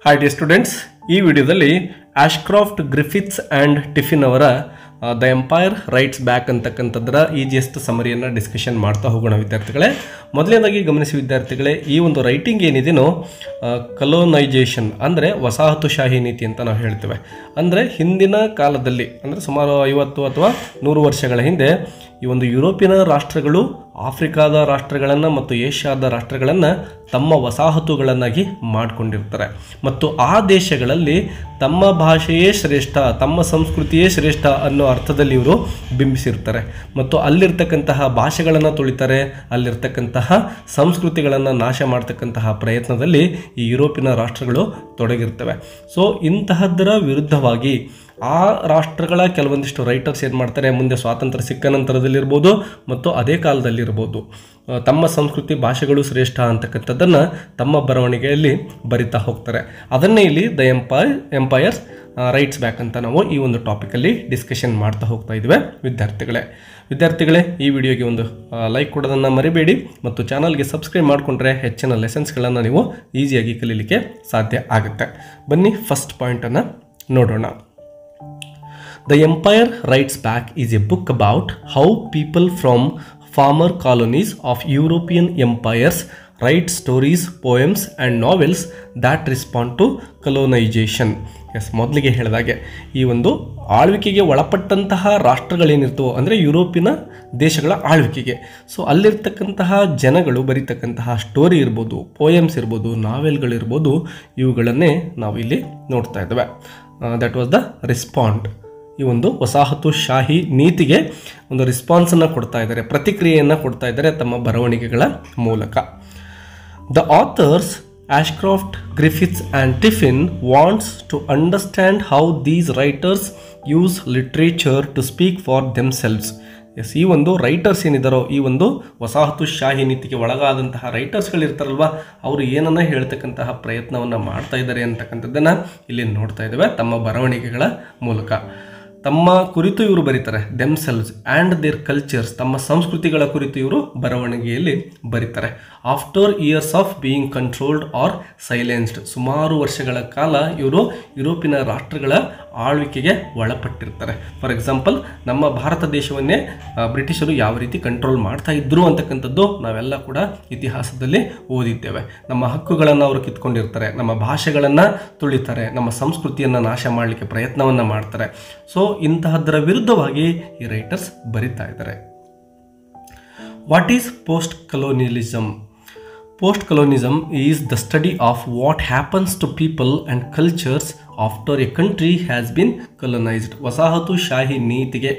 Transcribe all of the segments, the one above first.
Hi dear students, ಈ ವಿಡಿಯೋದಲ್ಲಿ Ashcroft Griffiths and Tiffin ಅವರ ದ ಎಂಪೈರ್ ರೈಟ್ಸ್ ಬ್ಯಾಕ್ ಅಂತಕ್ಕಂಥದ್ದರ ಈಜಿಯೆಸ್ಟ್ ಸಮರಿಯನ್ನು ಡಿಸ್ಕಷನ್ ಮಾಡ್ತಾ ಹೋಗೋಣ ವಿದ್ಯಾರ್ಥಿಗಳೇ. ಮೊದಲನೇದಾಗಿ ಗಮನಿಸಿ ವಿದ್ಯಾರ್ಥಿಗಳೇ, ಈ ಒಂದು ರೈಟಿಂಗ್ ಏನಿದೆಯೋ ಕಲೋನೈಜೇಷನ್ ಅಂದರೆ ವಸಾಹತುಶಾಹಿ ನೀತಿ ಅಂತ ನಾವು ಹೇಳ್ತೇವೆ. ಅಂದರೆ ಹಿಂದಿನ ಕಾಲದಲ್ಲಿ ಅಂದರೆ ಸುಮಾರು 50 ಅಥವಾ 100 ವರ್ಷಗಳ ಹಿಂದೆ ಈ ಒಂದು ಯುರೋಪಿಯನ್ ರಾಷ್ಟ್ರಗಳು ಆಫ್ರಿಕಾದ ರಾಷ್ಟ್ರಗಳನ್ನು ಮತ್ತು ಏಷ್ಯಾದ ರಾಷ್ಟ್ರಗಳನ್ನು ತಮ್ಮ ವಸಾಹತುಗಳನ್ನಾಗಿ ಮಾಡಿಕೊಂಡಿರ್ತಾರೆ ಮತ್ತು ಆ ದೇಶಗಳಲ್ಲಿ ತಮ್ಮ ಭಾಷೆಯೇ ಶ್ರೇಷ್ಠ, ತಮ್ಮ ಸಂಸ್ಕೃತಿಯೇ ಶ್ರೇಷ್ಠ ಅನ್ನೋ ಅರ್ಥದಲ್ಲಿ ಇವರು ಬಿಂಬಿಸಿರ್ತಾರೆ ಮತ್ತು ಅಲ್ಲಿರ್ತಕ್ಕಂತಹ ಭಾಷೆಗಳನ್ನು ತುಳಿತಾರೆ, ಅಲ್ಲಿರ್ತಕ್ಕಂತಹ ಸಂಸ್ಕೃತಿಗಳನ್ನು ನಾಶ ಮಾಡ್ತಕ್ಕಂತಹ ಪ್ರಯತ್ನದಲ್ಲಿ ಈ ಯುರೋಪಿನ ರಾಷ್ಟ್ರಗಳು ತೊಡಗಿರ್ತವೆ. ಸೊ ಇಂತಹದ್ದರ ವಿರುದ್ಧವಾಗಿ ಆ ರಾಷ್ಟ್ರಗಳ ಕೆಲವೊಂದಿಷ್ಟು ರೈಟರ್ಸ್ ಏನು ಮಾಡ್ತಾರೆ, ಮುಂದೆ ಸ್ವಾತಂತ್ರ್ಯ ಸಿಕ್ಕ ನಂತರದಲ್ಲಿರ್ಬೋದು ಮತ್ತು ಅದೇ ಕಾಲದಲ್ಲಿರ್ಬೋದು ತಮ್ಮ ಸಂಸ್ಕೃತಿ ಭಾಷೆಗಳು ಶ್ರೇಷ್ಠ ಅಂತಕ್ಕಂಥದ್ದನ್ನು ತಮ್ಮ ಬರವಣಿಗೆಯಲ್ಲಿ ಬರಿತಾ ಹೋಗ್ತಾರೆ. ಅದನ್ನೇ ಇಲ್ಲಿ ದ ಎಂಪೈರ್ಸ್ ರೈಟ್ಸ್ ಬ್ಯಾಕ್ ಅಂತ ನಾವು ಈ ಒಂದು ಟಾಪಿಕಲ್ಲಿ ಡಿಸ್ಕಷನ್ ಮಾಡ್ತಾ ಹೋಗ್ತಾ ಇದ್ವಿ ವಿದ್ಯಾರ್ಥಿಗಳೇ. ಈ ವಿಡಿಯೋಗೆ ಒಂದು ಲೈಕ್ ಕೊಡೋದನ್ನು ಮರಿಬೇಡಿ ಮತ್ತು ಚಾನಲ್ಗೆ ಸಬ್ಸ್ಕ್ರೈಬ್ ಮಾಡಿಕೊಂಡ್ರೆ ಹೆಚ್ಚಿನ ಲೆಸನ್ಸ್ಗಳನ್ನು ನೀವು ಈಸಿಯಾಗಿ ಕಲೀಲಿಕ್ಕೆ ಸಾಧ್ಯ ಆಗುತ್ತೆ. ಬನ್ನಿ ಫಸ್ಟ್ ಪಾಯಿಂಟನ್ನು ನೋಡೋಣ. The Empire Writes Back is a book about how people from former colonies of European empires write stories, poems and novels that respond to colonization. ಮೊದಲಿಗೆ ಹೇಳಿದಾಗೆ ಈ ಒಂದು ಆಳ್ವಿಕೆಗೆ ಒಳಪಟ್ಟಂತಹ ರಾಷ್ಟ್ರಗಳೇನಿರ್ತವೋ ಅಂದರೆ ಯುರೋಪಿನ ದೇಶಗಳ ಆಳ್ವಿಕೆಗೆ, ಸೊ ಅಲ್ಲಿರ್ತಕ್ಕಂತಹ ಜನಗಳು ಬರೀತಕ್ಕಂತಹ ಸ್ಟೋರಿ ಇರ್ಬೋದು, ಪೋಯಮ್ಸ್ ಇರ್ಬೋದು, ನಾವೆಲ್ಗಳಿರ್ಬೋದು, ಇವುಗಳನ್ನೇ ನಾವು ಇಲ್ಲಿ ನೋಡ್ತಾ ಇದ್ದೇವೆ. That was the respond. ಈ ಒಂದು ವಸಾಹತುಶಾಹಿ ನೀತಿಗೆ ಒಂದು ರೆಸ್ಪಾನ್ಸನ್ನು ಕೊಡ್ತಾ ಇದ್ದಾರೆ, ಪ್ರತಿಕ್ರಿಯೆಯನ್ನು ಕೊಡ್ತಾ ಇದ್ದಾರೆ ತಮ್ಮ ಬರವಣಿಗೆಗಳ ಮೂಲಕ. The authors Ashcroft, Griffiths and Tiffin wants to understand how these writers use literature to speak for themselves. ಈ ಒಂದು ರೈಟರ್ಸ್ ಏನಿದ್ದಾರೋ, ಈ ಒಂದು ವಸಾಹತುಶಾಹಿ ನೀತಿಗೆ ಒಳಗಾದಂತಹ ರೈಟರ್ಸ್ಗಳಿರ್ತಾರಲ್ವ, ಅವರು ಏನನ್ನ ಹೇಳ್ತಕ್ಕಂತಹ ಪ್ರಯತ್ನವನ್ನು ಮಾಡ್ತಾ ಇದ್ದಾರೆ ಅಂತಕ್ಕಂಥದ್ದನ್ನು ಇಲ್ಲಿ ನೋಡ್ತಾ ಇದ್ದೇವೆ ತಮ್ಮ ಬರವಣಿಗೆಗಳ ಮೂಲಕ. ತಮ್ಮ ಕುರಿತು ಇವರು ಬರೀತಾರೆ, ದೆಮ್ಸೆಲ್ವ್ಸ್ ಆ್ಯಂಡ್ ದೇರ್ ಕಲ್ಚರ್ಸ್, ತಮ್ಮ ಸಂಸ್ಕೃತಿಗಳ ಕುರಿತು ಇವರು ಬರವಣಿಗೆಯಲ್ಲಿ ಬರೀತಾರೆ. After years of being controlled or silenced, ಸುಮಾರು ವರ್ಷಗಳ ಕಾಲ ಇವರು ಯುರೋಪಿನ ರಾಷ್ಟ್ರಗಳ ಆಳ್ವಿಕೆಗೆ ಒಳಪಟ್ಟಿರ್ತಾರೆ. ಫಾರ್ ಎಕ್ಸಾಂಪಲ್, ನಮ್ಮ ಭಾರತ ದೇಶವನ್ನೇ ಬ್ರಿಟಿಷರು ಯಾವ ರೀತಿ ಕಂಟ್ರೋಲ್ ಮಾಡ್ತಾ ಇದ್ರು ಅಂತಕ್ಕಂಥದ್ದು ನಾವೆಲ್ಲ ಕೂಡ ಇತಿಹಾಸದಲ್ಲಿ ಓದಿದ್ದೇವೆ. ನಮ್ಮ ಹಕ್ಕುಗಳನ್ನು ಅವರು ಕಿತ್ಕೊಂಡಿರ್ತಾರೆ, ನಮ್ಮ ಭಾಷೆಗಳನ್ನು ತುಳಿತಾರೆ, ನಮ್ಮ ಸಂಸ್ಕೃತಿಯನ್ನು ನಾಶ ಮಾಡಲಿಕ್ಕೆ ಪ್ರಯತ್ನವನ್ನು ಮಾಡ್ತಾರೆ. ಸೊ ಇಂತಹದ್ದರ ವಿರುದ್ಧವಾಗಿ ಈ ರೈಟರ್ಸ್ ಬರಿತಾ ಇದ್ದಾರೆ. What is post colonialism? Post colonialism is the study of what happens to people and cultures after a country has been colonized. ವಸಾಹತುಶಾಹಿ ನೀತಿಗೆ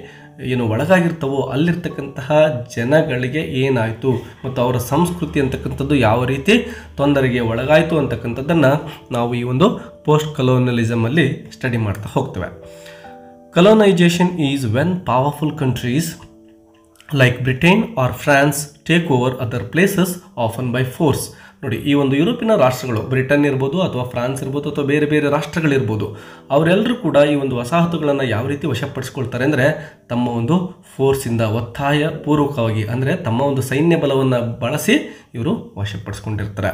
ಏನು ಒಳಗಾಗಿರ್ತವೋ ಅಲ್ಲಿರ್ತಕ್ಕಂತಹ ಜನಗಳಿಗೆ ಏನಾಯಿತು ಮತ್ತು ಅವರ ಸಂಸ್ಕೃತಿ ಅಂತಕ್ಕಂಥದ್ದು ಯಾವ ರೀತಿ ತೊಂದರೆಗೆ ಒಳಗಾಯಿತು ಅಂತಕ್ಕಂಥದ್ದನ್ನು ನಾವು ಈ ಒಂದು ಪೋಸ್ಟ್ ಕಲೋನಿಯಲಿಸಮಲ್ಲಿ ಸ್ಟಡಿ ಮಾಡ್ತಾ ಹೋಗ್ತೇವೆ. Colonization is when powerful countries like Britain or France take over other places often by force. ನೋಡಿ, ಈ ಒಂದು ಯುರೋಪಿನ ರಾಷ್ಟ್ರಗಳು, ಬ್ರಿಟನ್ ಇರ್ಬೋದು ಅಥವಾ ಫ್ರಾನ್ಸ್ ಇರ್ಬೋದು ಅಥವಾ ಬೇರೆ ಬೇರೆ ರಾಷ್ಟ್ರಗಳಿರ್ಬೋದು, ಅವರೆಲ್ಲರೂ ಕೂಡ ಈ ಒಂದು ವಸಾಹತುಗಳನ್ನು ಯಾವ ರೀತಿ ವಶಪಡಿಸ್ಕೊಳ್ತಾರೆ ಅಂದರೆ ತಮ್ಮ ಒಂದು ಫೋರ್ಸಿಂದ ಒತ್ತಾಯ ಪೂರ್ವಕವಾಗಿ, ಅಂದರೆ ತಮ್ಮ ಒಂದು ಸೈನ್ಯ ಬಲವನ್ನು ಬಳಸಿ ಇವರು ವಶಪಡಿಸ್ಕೊಂಡಿರ್ತಾರೆ.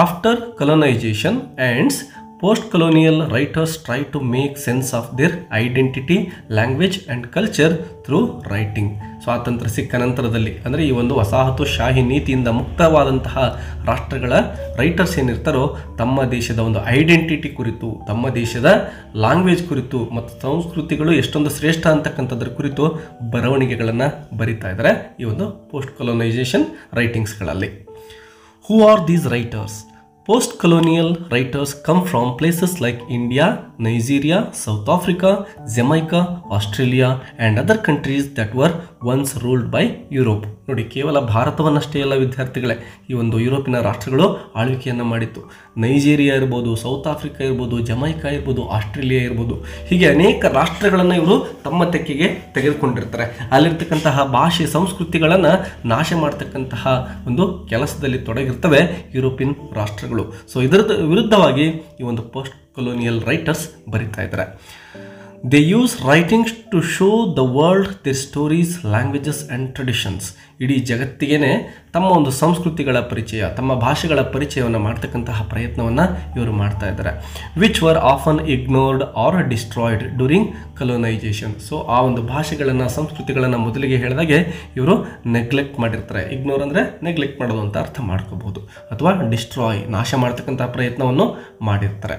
After colonization ends, post-colonial writers try to make sense of their identity, language and culture through writing. ಸ್ವಾತಂತ್ರ್ಯ ಸಿಕ್ಕ ನಂತರದಲ್ಲಿ ಅಂದರೆ ಈ ಒಂದು ವಸಾಹತುಶಾಹಿ ನೀತಿಯಿಂದ ಮುಕ್ತವಾದಂತಹ ರಾಷ್ಟ್ರಗಳ ರೈಟರ್ಸ್ ಏನಿರ್ತಾರೋ ತಮ್ಮ ದೇಶದ ಒಂದು ಐಡೆಂಟಿಟಿ ಕುರಿತು, ತಮ್ಮ ದೇಶದ ಲ್ಯಾಂಗ್ವೇಜ್ ಕುರಿತು ಮತ್ತು ಸಂಸ್ಕೃತಿಗಳು ಎಷ್ಟೊಂದು ಶ್ರೇಷ್ಠ ಅಂತಕ್ಕಂಥದ್ರ ಕುರಿತು ಬರವಣಿಗೆಗಳನ್ನು ಬರಿತಾ ಇದ್ದಾರೆ ಈ ಒಂದು ಪೋಸ್ಟ್ ಕಲೋನೈಜೇಷನ್ ರೈಟಿಂಗ್ಸ್ಗಳಲ್ಲಿ. Who are these writers? Post-colonial writers come from places like India, Nigeria, South Africa, Jamaica, Australia and other countries that were once ruled by Europe. ನೋಡಿ, ಕೇವಲ ಭಾರತವನ್ನಷ್ಟೇ ಅಲ್ಲ ವಿದ್ಯಾರ್ಥಿಗಳೇ, ಈ ಒಂದು ಯುರೋಪಿನ ರಾಷ್ಟ್ರಗಳು ಆಳ್ವಿಕೆಯನ್ನು ಮಾಡಿತ್ತು. ನೈಜೀರಿಯಾ ಇರ್ಬೋದು, ಸೌತ್ ಆಫ್ರಿಕಾ ಇರ್ಬೋದು, ಜಮೈಕಾ ಇರ್ಬೋದು, ಆಸ್ಟ್ರೇಲಿಯಾ ಇರ್ಬೋದು, ಹೀಗೆ ಅನೇಕ ರಾಷ್ಟ್ರಗಳನ್ನು ಇವರು ತಮ್ಮ ತೆಕ್ಕೆಗೆ ತೆಗೆದುಕೊಂಡಿರ್ತಾರೆ. ಅಲ್ಲಿರ್ತಕ್ಕಂತಹ ಭಾಷೆ ಸಂಸ್ಕೃತಿಗಳನ್ನು ನಾಶ ಮಾಡ್ತಕ್ಕಂತಹ ಒಂದು ಕೆಲಸದಲ್ಲಿ ತೊಡಗಿರ್ತವೆ ಯುರೋಪಿಯನ್ ರಾಷ್ಟ್ರಗಳು. ಸೊ ಇದರ ವಿರುದ್ಧವಾಗಿ ಈ ಒಂದು ಪೋಸ್ಟ್ ಕೊಲೋನಿಯಲ್ ರೈಟರ್ಸ್ ಬರಿತಾ ಇದ್ದಾರೆ. They use writings to show the world their stories, languages and traditions. ಇಡೀ ಜಗತ್ತಿಗೆ ತಮ್ಮ ಒಂದು ಸಂಸ್ಕೃತಿಗಳ ಪರಿಚಯ, ತಮ್ಮ ಭಾಷೆಗಳ ಪರಿಚಯವನ್ನು ಮಾಡ್ತಕ್ಕಂತಹ ಪ್ರಯತ್ನವನ್ನು ಇವರು ಮಾಡ್ತಾ ಇದ್ದಾರೆ. Which were often ignored or destroyed during colonization. So ಆ ಒಂದು ಭಾಷೆಗಳನ್ನು, ಸಂಸ್ಕೃತಿಗಳನ್ನು ಮೊದಲಿಗೆ ಹೇಳಿದಾಗೆ ಇವರು ನೆಗ್ಲೆಕ್ಟ್ ಮಾಡಿರ್ತಾರೆ. ಇಗ್ನೋರ್ ಅಂದರೆ ನೆಗ್ಲೆಕ್ಟ್ ಮಾಡೋದು ಅಂತ ಅರ್ಥ ಮಾಡ್ಕೋಬಹುದು, ಅಥವಾ ಡಿಸ್ಟ್ರಾಯ್, ನಾಶ ಮಾಡ್ತಕ್ಕಂತಹ ಪ್ರಯತ್ನವನ್ನು ಮಾಡಿರ್ತಾರೆ.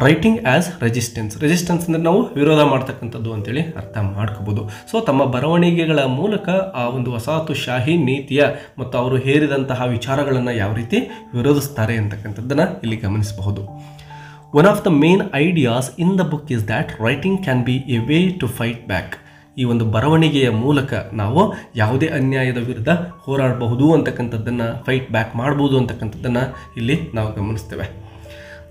Writing as resistance. ರೆಸಿಸ್ಟೆನ್ಸ್ ಅಂದರೆ ನಾವು ವಿರೋಧ ಮಾಡ್ತಕ್ಕಂಥದ್ದು ಅಂತೇಳಿ ಅರ್ಥ ಮಾಡ್ಕೋಬೋದು. ಸೊ ತಮ್ಮ ಬರವಣಿಗೆಗಳ ಮೂಲಕ ಆ ಒಂದು ವಸಾಹತುಶಾಹಿ ನೀತಿಯ ಮತ್ತು ಅವರು ಹೇರಿದಂತಹ ವಿಚಾರಗಳನ್ನು ಯಾವ ರೀತಿ ವಿರೋಧಿಸ್ತಾರೆ ಅಂತಕ್ಕಂಥದ್ದನ್ನು ಇಲ್ಲಿ ಗಮನಿಸಬಹುದು. One of the main ideas in the book is that writing can be a way to fight back. ಈ ಒಂದು ಬರವಣಿಗೆಯ ಮೂಲಕ ನಾವು ಯಾವುದೇ ಅನ್ಯಾಯದ ವಿರುದ್ಧ ಹೋರಾಡಬಹುದು ಅಂತಕ್ಕಂಥದ್ದನ್ನು, ಫೈಟ್ ಬ್ಯಾಕ್ ಮಾಡ್ಬೋದು ಅಂತಕ್ಕಂಥದ್ದನ್ನು ಇಲ್ಲಿ ನಾವು ಗಮನಿಸ್ತೇವೆ.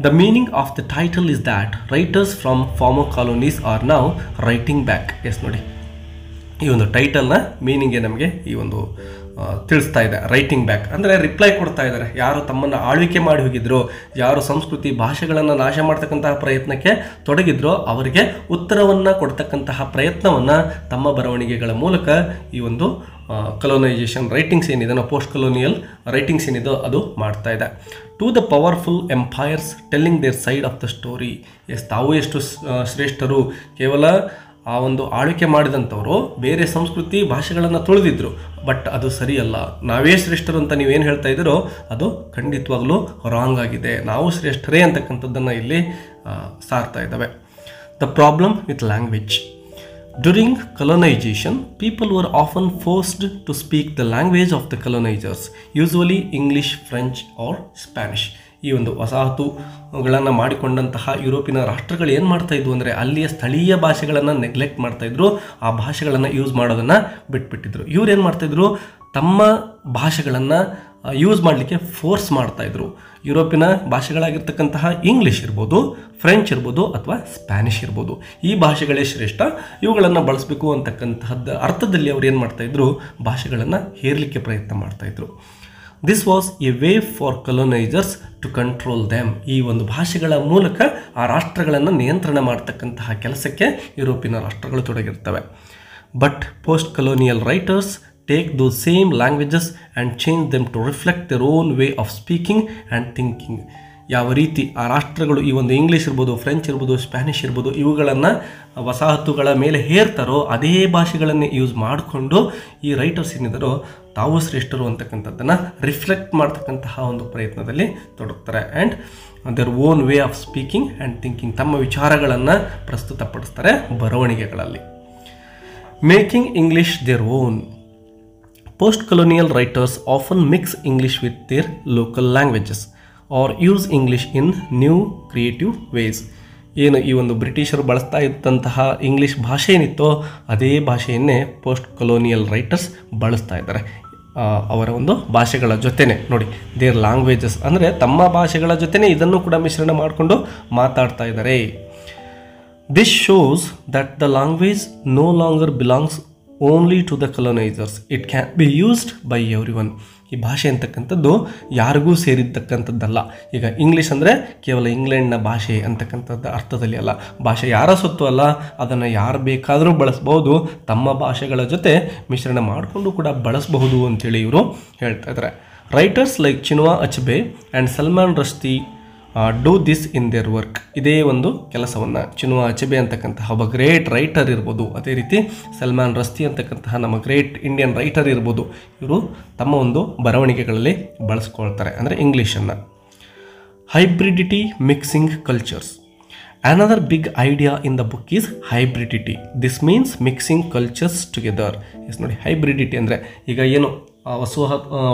The meaning of the title is that writers from former colonies are now writing back. Yes ನೋಡಿ, ಈ ಒಂದು ಟೈಟಲ್ನ ಮೀನಿಂಗ್ಗೆ ನಮಗೆ ಈ ಒಂದು ತಿಳಿಸ್ತಾ ಇದೆ. ರೈಟಿಂಗ್ ಬ್ಯಾಕ್ ಅಂದರೆ ರಿಪ್ಲೈ ಕೊಡ್ತಾ ಇದ್ದಾರೆ. ಯಾರು ತಮ್ಮನ್ನು ಆಳ್ವಿಕೆ ಮಾಡಿ ಹೋಗಿದ್ರು, ಯಾರು ಸಂಸ್ಕೃತಿ ಭಾಷೆಗಳನ್ನು ನಾಶ ಮಾಡ್ತಕ್ಕಂತಹ ಪ್ರಯತ್ನಕ್ಕೆ ತೊಡಗಿದ್ರೋ ಅವರಿಗೆ ಉತ್ತರವನ್ನು ಕೊಡ್ತಕ್ಕಂತಹ ಪ್ರಯತ್ನವನ್ನು ತಮ್ಮ ಬರವಣಿಗೆಗಳ ಮೂಲಕ ಈ ಒಂದು ಕಲೋನೈಜೇಷನ್ ರೈಟಿಂಗ್ಸ್ ಏನಿದೆ, ಪೋಸ್ಟ್ ಕಲೋನಿಯಲ್ ರೈಟಿಂಗ್ಸ್ ಏನಿದೋ ಅದು ಮಾಡ್ತಾ ಇದೆ. To the powerful empires telling their side of the story. Yes, ತಾವು ಎಷ್ಟು ಶ್ರೇಷ್ಠರು, ಕೇವಲ ಆ ಒಂದು ಆಳ್ವಿಕೆ ಮಾಡಿದಂಥವರು ಬೇರೆ ಸಂಸ್ಕೃತಿ ಭಾಷೆಗಳನ್ನು ತುಳಿದಿದ್ರು, ಬಟ್ ಅದು ಸರಿಯಲ್ಲ, ನಾವೇ ಶ್ರೇಷ್ಠರು ಅಂತ ನೀವೇನು ಹೇಳ್ತಾ ಇದ್ದೀರೋ ಅದು ಖಂಡಿತವಾಗ್ಲೂ ರಾಂಗ್ ಆಗಿದೆ, ನಾವು ಶ್ರೇಷ್ಠರೇ ಅಂತಕ್ಕಂಥದ್ದನ್ನು ಇಲ್ಲಿ ಸಾರ್ತಾ ಇದ್ದಾವೆ. The problem with language. During colonization, people were often forced to speak the language of the colonizers, usually English, French or Spanish. ಈ ಒಂದು ವಸಾಹತುಗಳನ್ನು ಮಾಡಿಕೊಂಡಂತಹ ಯುರೋಪಿನ ರಾಷ್ಟ್ರಗಳು ಏನು ಮಾಡ್ತಾ ಇದ್ವು ಅಂದರೆ ಅಲ್ಲಿಯ ಸ್ಥಳೀಯ ಭಾಷೆಗಳನ್ನು ನೆಗ್ಲೆಕ್ಟ್ ಮಾಡ್ತಾ ಇದ್ರು, ಆ ಭಾಷೆಗಳನ್ನು ಯೂಸ್ ಮಾಡೋದನ್ನು ಬಿಟ್ಬಿಟ್ಟಿದ್ರು. ಇವ್ರು ಏನು ಮಾಡ್ತಾಯಿದ್ರು, ತಮ್ಮ ಭಾಷೆಗಳನ್ನು ಯೂಸ್ ಮಾಡಲಿಕ್ಕೆ ಫೋರ್ಸ್ ಮಾಡ್ತಾಯಿದ್ರು. ಯುರೋಪಿನ ಭಾಷೆಗಳಾಗಿರ್ತಕ್ಕಂತಹ ಇಂಗ್ಲೀಷ್ ಇರ್ಬೋದು, ಫ್ರೆಂಚ್ ಇರ್ಬೋದು ಅಥವಾ ಸ್ಪ್ಯಾನಿಷ್ ಇರ್ಬೋದು, ಈ ಭಾಷೆಗಳೇ ಶ್ರೇಷ್ಠ, ಇವುಗಳನ್ನು ಬಳಸಬೇಕು ಅಂತಕ್ಕಂತಹದ್ದು ಅರ್ಥದಲ್ಲಿ ಅವ್ರು ಏನು ಮಾಡ್ತಾಯಿದ್ರು, ಭಾಷೆಗಳನ್ನು ಹೇರಲಿಕ್ಕೆ ಪ್ರಯತ್ನ ಮಾಡ್ತಾಯಿದ್ರು. This was a way for colonizers to control them. ಈ ಒಂದು ಭಾಷೆಗಳ ಮೂಲಕ ಆ ರಾಷ್ಟ್ರಗಳನ್ನು ನಿಯಂತ್ರಣ ಮಾಡ್ತಕ್ಕಂತಹ ಕೆಲಸಕ್ಕೆ ಯುರೋಪಿನ ರಾಷ್ಟ್ರಗಳು ತೊಡಗಿರ್ತವೆ. But post colonial writers take those same languages and change them to reflect their own way of speaking and thinking. ಯಾವ ರೀತಿ ಆ ರಾಷ್ಟ್ರಗಳು ಈ ಒಂದು ಇಂಗ್ಲೀಷ್ ಇರ್ಬೋದು, ಫ್ರೆಂಚ್ ಇರ್ಬೋದು, ಸ್ಪ್ಯಾನಿಷ್ ಇರ್ಬೋದು, ಇವುಗಳನ್ನು ವಸಾಹತುಗಳ ಮೇಲೆ ಹೇರ್ತಾರೋ ಅದೇ ಭಾಷೆಗಳನ್ನೇ ಯೂಸ್ ಮಾಡಿಕೊಂಡು ಈ ರೈಟರ್ಸ್ ಏನಿದ್ದಾರೋ ತಾವು ಶ್ರೇಷ್ಠರು ಅಂತಕ್ಕಂಥದ್ದನ್ನು ರಿಫ್ಲೆಕ್ಟ್ ಮಾಡ್ತಕ್ಕಂತಹ ಒಂದು ಪ್ರಯತ್ನದಲ್ಲಿ ತೊಡಗ್ತಾರೆ. And their own way of speaking and thinking, ತಮ್ಮ ವಿಚಾರಗಳನ್ನು ಪ್ರಸ್ತುತಪಡಿಸ್ತಾರೆ ಬರವಣಿಗೆಗಳಲ್ಲಿ. Making English their own. Post-colonial writers often mix English with their local languages or use English in new creative ways. ಏನು ಈ ಒಂದು ಬ್ರಿಟಿಷರು ಬಳಸ್ತಾ ಇದ್ದಂತಹ ಇಂಗ್ಲೀಷ್ ಭಾಷೆ ಏನಿತ್ತೋ ಅದೇ ಭಾಷೆಯನ್ನೇ ಪೋಸ್ಟ್ ಕೊಲೋನಿಯಲ್ ರೈಟರ್ಸ್ ಬಳಸ್ತಾ ಇದ್ದಾರೆ. ಅವರ ಒಂದು ಭಾಷೆಗಳ ಜೊತೆನೆ ನೋಡಿ, ದೇರ್ ಲ್ಯಾಂಗ್ವೇಜಸ್ ಅಂದರೆ ತಮ್ಮ ಭಾಷೆಗಳ ಜೊತೆನೆ ಇದನ್ನು ಕೂಡ ಮಿಶ್ರಣ ಮಾಡಿಕೊಂಡು ಮಾತಾಡ್ತಾ ಇದ್ದಾರೆ. This shows that the language no longer belongs only to the colonizers, it can be used by everyone. ಈ ಭಾಷೆ ಅಂತಕ್ಕಂಥದ್ದು ಯಾರಿಗೂ ಸೇರಿರ್ತಕ್ಕಂಥದ್ದಲ್ಲ. ಈಗ ಇಂಗ್ಲೀಷ್ ಅಂದರೆ ಕೇವಲ ಇಂಗ್ಲೆಂಡ್ನ ಭಾಷೆ ಅಂತಕ್ಕಂಥದ್ದು ಅರ್ಥದಲ್ಲಿ ಅಲ್ಲ, ಭಾಷೆ ಯಾರ ಸೊತ್ತು ಅಲ್ಲ, ಅದನ್ನು ಯಾರು ಬೇಕಾದರೂ ಬಳಸ್ಬೋದು, ತಮ್ಮ ಭಾಷೆಗಳ ಜೊತೆ ಮಿಶ್ರಣ ಮಾಡಿಕೊಂಡು ಕೂಡ ಬಳಸಬಹುದು ಅಂತೇಳಿ ಇವರು ಹೇಳ್ತಾ ಇದ್ದಾರೆ. Writers like Chinua Achebe and Salman Rushdie do this in their work. ಇದೇ ಒಂದು ಕೆಲಸವನ್ನು ಚಿನುವಾ ಅಚ್ಬೆ ಅಂತಕ್ಕಂತಹ ಒಬ್ಬ ಗ್ರೇಟ್ ರೈಟರ್ ಇರ್ಬೋದು, ಅದೇ ರೀತಿ ಸಲ್ಮಾನ್ ರಶ್ದಿ ಅಂತಕ್ಕಂತಹ ನಮ್ಮ ಗ್ರೇಟ್ ಇಂಡಿಯನ್ ರೈಟರ್ ಇರ್ಬೋದು, ಇವರು ತಮ್ಮ ಒಂದು ಬರವಣಿಗೆಗಳಲ್ಲಿ ಬಳಸ್ಕೊಳ್ತಾರೆ ಅಂದರೆ ಇಂಗ್ಲೀಷನ್ನು. Hybridity mixing cultures. Another big idea in the book is hybridity. This means mixing cultures together. Yes ನೋಡಿ, ಹೈಬ್ರಿಡಿಟಿ ಅಂದರೆ ಈಗ ಏನು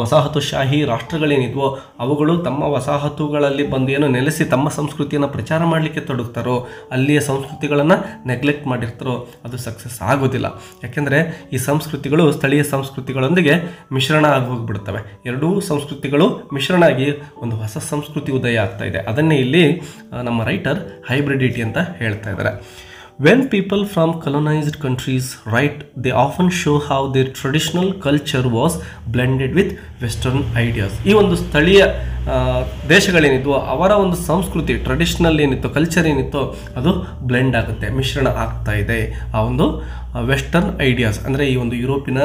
ವಸಾಹತುಶಾಹಿ ರಾಷ್ಟ್ರಗಳೇನಿದ್ವೋ ಅವುಗಳು ತಮ್ಮ ವಸಾಹತುಗಳಲ್ಲಿ ಬಂದು ಏನು ನೆಲೆಸಿ ತಮ್ಮ ಸಂಸ್ಕೃತಿಯನ್ನು ಪ್ರಚಾರ ಮಾಡಲಿಕ್ಕೆ ತೊಡಗ್ತಾರೋ, ಅಲ್ಲಿಯ ಸಂಸ್ಕೃತಿಗಳನ್ನು ನೆಗ್ಲೆಕ್ಟ್ ಮಾಡಿರ್ತಾರೋ ಅದು ಸಕ್ಸಸ್ ಆಗೋದಿಲ್ಲ. ಯಾಕೆಂದರೆ ಈ ಸಂಸ್ಕೃತಿಗಳು ಸ್ಥಳೀಯ ಸಂಸ್ಕೃತಿಗಳೊಂದಿಗೆ ಮಿಶ್ರಣ ಆಗಿ ಹೋಗಿಬಿಡ್ತವೆ. ಎರಡೂ ಸಂಸ್ಕೃತಿಗಳು ಮಿಶ್ರಣ ಆಗಿ ಒಂದು ಹೊಸ ಸಂಸ್ಕೃತಿ ಉದಯ ಆಗ್ತಾ ಇದೆ. ಅದನ್ನೇ ಇಲ್ಲಿ ನಮ್ಮ ರೈಟರ್ ಹೈಬ್ರಿಡಿಟಿ ಅಂತ ಹೇಳ್ತಾ ಇದ್ದಾರೆ. When people from colonized countries write, they often show how their traditional culture was blended with Western ideas. ಈ ಒಂದು ಸ್ಥಳೀಯ ದೇಶಗಳೇನಿದ್ವು ಅವರ ಒಂದು ಸಂಸ್ಕೃತಿ ಟ್ರೆಡಿಷನಲ್ ಏನಿತ್ತು ಕಲ್ಚರ್ ಏನಿತ್ತು ಅದು ಬ್ಲೆಂಡ್ ಆಗುತ್ತೆ, ಮಿಶ್ರಣ ಆಗ್ತಾ ಇದೆ ಆ ಒಂದು ವೆಸ್ಟರ್ನ್ ಐಡಿಯಾಸ್ ಅಂದರೆ ಈ ಒಂದು ಯುರೋಪಿನ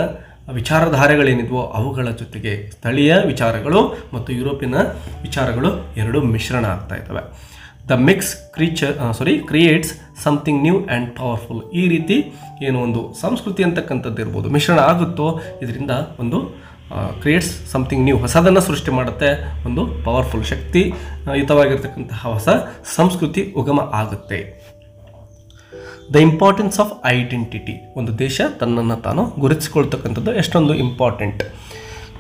ವಿಚಾರಧಾರೆಗಳೇನಿದ್ವೋ ಅವುಗಳ ಜೊತೆಗೆ ಸ್ಥಳೀಯ ವಿಚಾರಗಳು ಮತ್ತು ಯುರೋಪಿನ ವಿಚಾರಗಳು ಎರಡೂ ಮಿಶ್ರಣ ಆಗ್ತಾ ಇದ್ದಾವೆ. The mix creates something new and powerful. ಈ ರೀತಿ ಏನು ಒಂದು ಸಂಸ್ಕೃತಿ ಅಂತಕ್ಕಂಥದ್ದು ಇರ್ಬೋದು, ಮಿಶ್ರಣ ಆಗುತ್ತೋ ಇದರಿಂದ ಒಂದು ಕ್ರಿಯೇಟ್ಸ್ ಸಮಥಿಂಗ್ ನ್ಯೂ, ಹೊಸದನ್ನು ಸೃಷ್ಟಿ ಮಾಡುತ್ತೆ, ಒಂದು ಪವರ್ಫುಲ್ ಶಕ್ತಿಯುತವಾಗಿರ್ತಕ್ಕಂತಹ ಹೊಸ ಸಂಸ್ಕೃತಿ ಉಗಮ ಆಗುತ್ತೆ. The importance of identity. ಒಂದು ದೇಶ ತನ್ನನ್ನು ತಾನು ಗುರುತಿಸಿಕೊಳ್ತಕ್ಕಂಥದ್ದು ಎಷ್ಟೊಂದು important.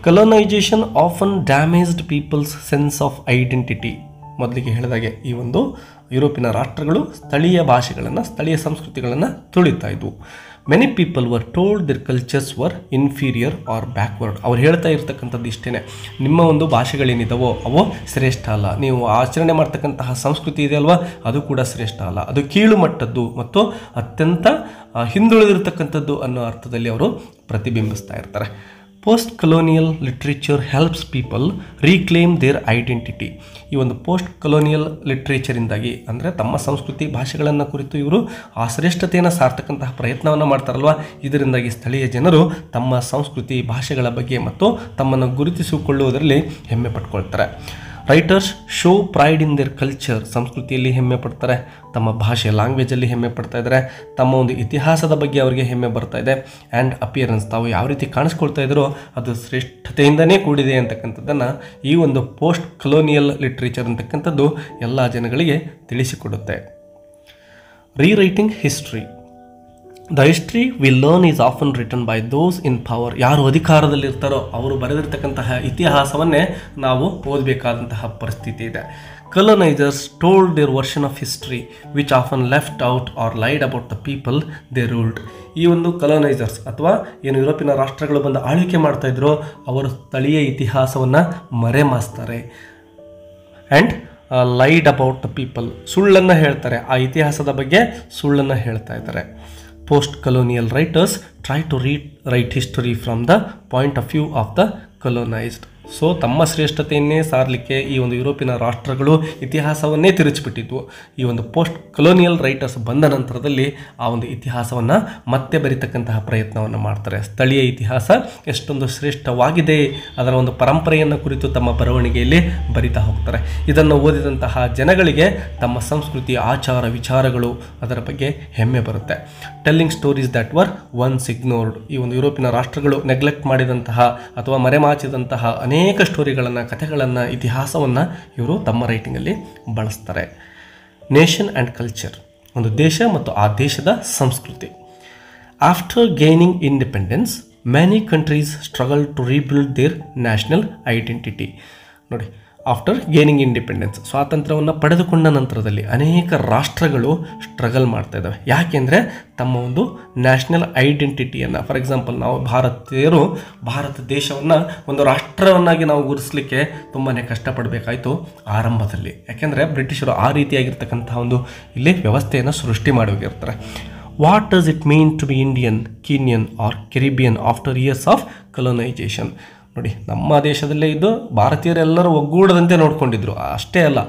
Colonisation often damaged people's sense of identity. ಮೊದಲಿಗೆ ಹೇಳಿದಾಗೆ ಈ ಒಂದು ಯುರೋಪಿನ ರಾಷ್ಟ್ರಗಳು ಸ್ಥಳೀಯ ಭಾಷೆಗಳನ್ನು ಸ್ಥಳೀಯ ಸಂಸ್ಕೃತಿಗಳನ್ನು ತುಳಿತಾ ಇದ್ವು. Many people were told their cultures were inferior or backward. ಅವ್ರು ಹೇಳ್ತಾ ಇರ್ತಕ್ಕಂಥದ್ದು ಇಷ್ಟೇ, ನಿಮ್ಮ ಒಂದು ಭಾಷೆಗಳೇನಿದ್ದಾವೋ ಅವು ಶ್ರೇಷ್ಠ ಅಲ್ಲ, ನೀವು ಆಚರಣೆ ಮಾಡ್ತಕ್ಕಂತಹ ಸಂಸ್ಕೃತಿ ಇದೆ ಅಲ್ವಾ ಅದು ಕೂಡ ಶ್ರೇಷ್ಠ ಅಲ್ಲ, ಅದು ಕೀಳು ಮಟ್ಟದ್ದು ಮತ್ತು ಅತ್ಯಂತ ಹಿಂದುಳಿದಿರ್ತಕ್ಕಂಥದ್ದು ಅನ್ನೋ ಅರ್ಥದಲ್ಲಿ ಅವರು ಪ್ರತಿಬಿಂಬಿಸ್ತಾ ಇರ್ತಾರೆ. Post colonial literature helps people reclaim their identity. ಈ ಒಂದು ಪೋಸ್ಟ್ ಕಲೋನಿಯಲ್ ಲಿಟ್ರೇಚರಿಂದಾಗಿ ಅಂದರೆ ತಮ್ಮ ಸಂಸ್ಕೃತಿ ಭಾಷೆಗಳನ್ನು ಕುರಿತು ಇವರು ಆ ಶ್ರೇಷ್ಠತೆಯನ್ನು ಸಾರ್ತಕ್ಕಂತಹ ಪ್ರಯತ್ನವನ್ನು ಮಾಡ್ತಾರಲ್ವ, ಇದರಿಂದಾಗಿ ಸ್ಥಳೀಯ ಜನರು ತಮ್ಮ ಸಂಸ್ಕೃತಿ ಭಾಷೆಗಳ ಬಗ್ಗೆ ಮತ್ತು ತಮ್ಮನ್ನು ಗುರುತಿಸಿಕೊಳ್ಳುವುದರಲ್ಲಿ ಹೆಮ್ಮೆ ಪಟ್ಕೊಳ್ತಾರೆ. Writers show pride in their culture. ಸಂಸ್ಕೃತಿಯಲ್ಲಿ ಹೆಮ್ಮೆ ಪಡ್ತಾರೆ, ತಮ್ಮ ಭಾಷೆ ಲ್ಯಾಂಗ್ವೇಜಲ್ಲಿ ಹೆಮ್ಮೆ ಪಡ್ತಾ ಇದ್ದಾರೆ, ತಮ್ಮ ಒಂದು ಇತಿಹಾಸದ ಬಗ್ಗೆ ಅವರಿಗೆ ಹೆಮ್ಮೆ ಬರ್ತಾ ಇದೆ. ಆ್ಯಂಡ್ ಅಪಿಯರೆನ್ಸ್, ತಾವು ಯಾವ ರೀತಿ ಕಾಣಿಸ್ಕೊಳ್ತಾ ಇದ್ರೋ ಅದು ಶ್ರೇಷ್ಠತೆಯಿಂದನೇ ಕೂಡಿದೆ ಅಂತಕ್ಕಂಥದ್ದನ್ನು ಈ ಒಂದು ಪೋಸ್ಟ್ ಕಲೋನಿಯಲ್ ಲಿಟ್ರೇಚರ್ ಅಂತಕ್ಕಂಥದ್ದು ಎಲ್ಲ ಜನಗಳಿಗೆ ತಿಳಿಸಿಕೊಡುತ್ತೆ. Rewriting history. The history we learn is often written by those in power. ಯಾರು ಅಧಿಕಾರದಲ್ಲಿರ್ತಾರೋ ಅವರು ಬರೆದಿರ್ತಕ್ಕಂತಹ ಇತಿಹಾಸವನ್ನೇ ನಾವು ಓದಬೇಕಾದಂತಹ ಪರಿಸ್ಥಿತಿ ಇದೆ. Colonisers told their version of history which often left out or lied about the people they ruled. ಈ ಒಂದು ಕಲೋನೈಸರ್ಸ್ ಅಥವಾ ಏನು ಯುರೋಪಿನ ರಾಷ್ಟ್ರಗಳು ಬಂದು ಆಳ್ವಿಕೆ ಮಾಡ್ತಾ ಇದ್ರು ಅವರು ಸ್ಥಳೀಯ ಇತಿಹಾಸವನ್ನು ಮರೆಮಾಚ್ತಾರೆ. ಆ್ಯಂಡ್ ಲೈಡ್ ಅಬೌಟ್ ದ ಪೀಪಲ್, ಸುಳ್ಳನ್ನು ಹೇಳ್ತಾರೆ, ಆ ಇತಿಹಾಸದ ಬಗ್ಗೆ ಸುಳ್ಳನ್ನು ಹೇಳ್ತಾ ಇದ್ದಾರೆ. Post colonial writers try to rewrite history from the point of view of the colonized. So ತಮ್ಮ ಶ್ರೇಷ್ಠತೆಯನ್ನೇ ಸಾರಲಿಕ್ಕೆ ಈ ಒಂದು ಯುರೋಪಿನ ರಾಷ್ಟ್ರಗಳು ಇತಿಹಾಸವನ್ನೇ ತಿರುಚಿಬಿಟ್ಟಿದ್ವು. ಈ ಒಂದು ಪೋಸ್ಟ್ ಕಲೋನಿಯಲ್ ರೈಟರ್ಸ್ ಬಂದ ನಂತರದಲ್ಲಿ ಆ ಒಂದು ಇತಿಹಾಸವನ್ನು ಮತ್ತೆ ಬರಿತಕ್ಕಂತಹ ಪ್ರಯತ್ನವನ್ನು ಮಾಡ್ತಾರೆ. ಸ್ಥಳೀಯ ಇತಿಹಾಸ ಎಷ್ಟೊಂದು ಶ್ರೇಷ್ಠವಾಗಿದೆ ಅದರ ಒಂದು ಪರಂಪರೆಯನ್ನು ಕುರಿತು ತಮ್ಮ ಬರವಣಿಗೆಯಲ್ಲಿ ಬರಿತಾ ಹೋಗ್ತಾರೆ. ಇದನ್ನು ಓದಿದಂತಹ ಜನಗಳಿಗೆ ತಮ್ಮ ಸಂಸ್ಕೃತಿ ಆಚಾರ ವಿಚಾರಗಳು ಅದರ ಬಗ್ಗೆ ಹೆಮ್ಮೆ ಬರುತ್ತೆ. Telling stories that var once ignored. ಈ ಒಂದು ಯುರೋಪಿನ ರಾಷ್ಟ್ರಗಳು ನೆಗ್ಲೆಕ್ಟ್ ಮಾಡಿದಂತಹ ಅಥವಾ ಮರೆಮಾಚಿದಂತಹ ಅನೇಕ ಸ್ಟೋರಿಗಳನ್ನು ಕಥೆಗಳನ್ನು ಇತಿಹಾಸವನ್ನು ಇವರು ತಮ್ಮ ರೈಟಿಂಗಲ್ಲಿ ಬಳಸ್ತಾರೆ. Nation and culture. ಒಂದು ದೇಶ ಮತ್ತು ಆ ದೇಶದ ಸಂಸ್ಕೃತಿ. After gaining independence many countries struggle to rebuild their national identity. ನೋಡಿ, ಆಫ್ಟರ್ ಗೇನಿಂಗ್ ಇಂಡಿಪೆಂಡೆನ್ಸ್ ಸ್ವಾತಂತ್ರ್ಯವನ್ನು ಪಡೆದುಕೊಂಡ ನಂತರದಲ್ಲಿ ಅನೇಕ ರಾಷ್ಟ್ರಗಳು ಸ್ಟ್ರಗಲ್ ಮಾಡ್ತಾ ಇದ್ದಾವೆ. ಯಾಕೆಂದರೆ ತಮ್ಮ ಒಂದು ನ್ಯಾಷನಲ್ ಐಡೆಂಟಿಟಿಯನ್ನು, ಫಾರ್ ಎಕ್ಸಾಂಪಲ್ ನಾವು ಭಾರತೀಯರು ಭಾರತ ದೇಶವನ್ನು ಒಂದು ರಾಷ್ಟ್ರವನ್ನಾಗಿ ನಾವು ಗುರುತಿಸಲಿಕ್ಕೆ ತುಂಬಾ ಕಷ್ಟಪಡಬೇಕಾಯಿತು ಆರಂಭದಲ್ಲಿ. ಯಾಕೆಂದರೆ ಬ್ರಿಟಿಷರು ಆ ರೀತಿಯಾಗಿರ್ತಕ್ಕಂಥ ಒಂದು ಇಲ್ಲಿ ವ್ಯವಸ್ಥೆಯನ್ನು ಸೃಷ್ಟಿ ಮಾಡಿ ಹೋಗಿರ್ತಾರೆ. What does it mean to be Indian, Kenyan or Caribbean after years of colonisation. ನೋಡಿ, ನಮ್ಮ ದೇಶದಲ್ಲೇ ಇದ್ದು ಭಾರತೀಯರೆಲ್ಲರೂ ಒಗ್ಗೂಡದಂತೆ ನೋಡ್ಕೊಂಡಿದ್ರು. ಅಷ್ಟೇ ಅಲ್ಲ,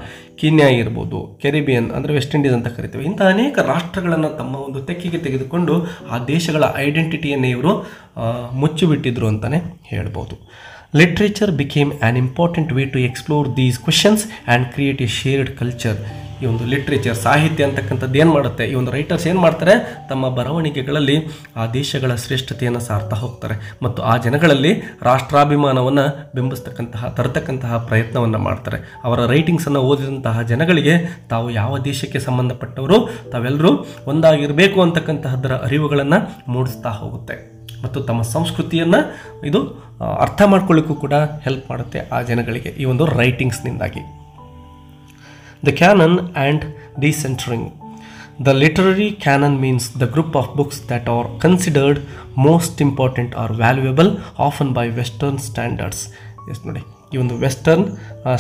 ಕೀನ್ಯಾ ಇರ್ಬೋದು, ಕೆರಿಬಿಯನ್ ಅಂದರೆ ವೆಸ್ಟ್ ಇಂಡೀಸ್ ಅಂತ ಕರಿತೀವಿ, ಇಂಥ ಅನೇಕ ರಾಷ್ಟ್ರಗಳನ್ನು ತಮ್ಮ ಒಂದು ತೆಕ್ಕಿಗೆ ತೆಗೆದುಕೊಂಡು ಆ ದೇಶಗಳ ಐಡೆಂಟಿಟಿಯನ್ನು ಇವರು ಮುಚ್ಚಿಬಿಟ್ಟಿದ್ರು ಅಂತಲೇ ಹೇಳ್ಬೋದು. Literature became an important way to explore these questions and create a shared culture. ಈ ಒಂದು ಲಿಟ್ರೇಚರ್ ಸಾಹಿತ್ಯ ಅಂತಕ್ಕಂಥದ್ದು ಏನು ಮಾಡುತ್ತೆ, ಈ ಒಂದು ರೈಟರ್ಸ್ ಏನು ಮಾಡ್ತಾರೆ, ತಮ್ಮ ಬರವಣಿಗೆಗಳಲ್ಲಿ ಆ ದೇಶಗಳ ಶ್ರೇಷ್ಠತೆಯನ್ನು ಸಾರ್ತಾ ಹೋಗ್ತಾರೆ ಮತ್ತು ಆ ಜನಗಳಲ್ಲಿ ರಾಷ್ಟ್ರಾಭಿಮಾನವನ್ನು ತರತಕ್ಕಂತಹ ಪ್ರಯತ್ನವನ್ನು ಮಾಡ್ತಾರೆ. ಅವರ ರೈಟಿಂಗ್ಸನ್ನು ಓದಿದಂತಹ ಜನಗಳಿಗೆ ತಾವು ಯಾವ ದೇಶಕ್ಕೆ ಸಂಬಂಧಪಟ್ಟವರು, ತಾವೆಲ್ಲರೂ ಒಂದಾಗಿರಬೇಕು ಅಂತಕ್ಕಂತಹದ್ದರ ಅರಿವುಗಳನ್ನು ಮೂಡಿಸ್ತಾ ಹೋಗುತ್ತೆ ಮತ್ತು ತಮ್ಮ ಸಂಸ್ಕೃತಿಯನ್ನು ಇದು ಅರ್ಥ ಮಾಡ್ಕೊಳ್ಳಿಕ್ಕೂ ಕೂಡ ಹೆಲ್ಪ್ ಮಾಡುತ್ತೆ ಆ ಜನಗಳಿಗೆ ಈ ಒಂದು ರೈಟಿಂಗ್ಸ್ನಿಂದಾಗಿ. The canon and decentering. The literary canon means the group of books that are considered most important or valuable, often by Western standards. Yes, ನೋಡಿ, ಈ ಒಂದು ವೆಸ್ಟರ್ನ್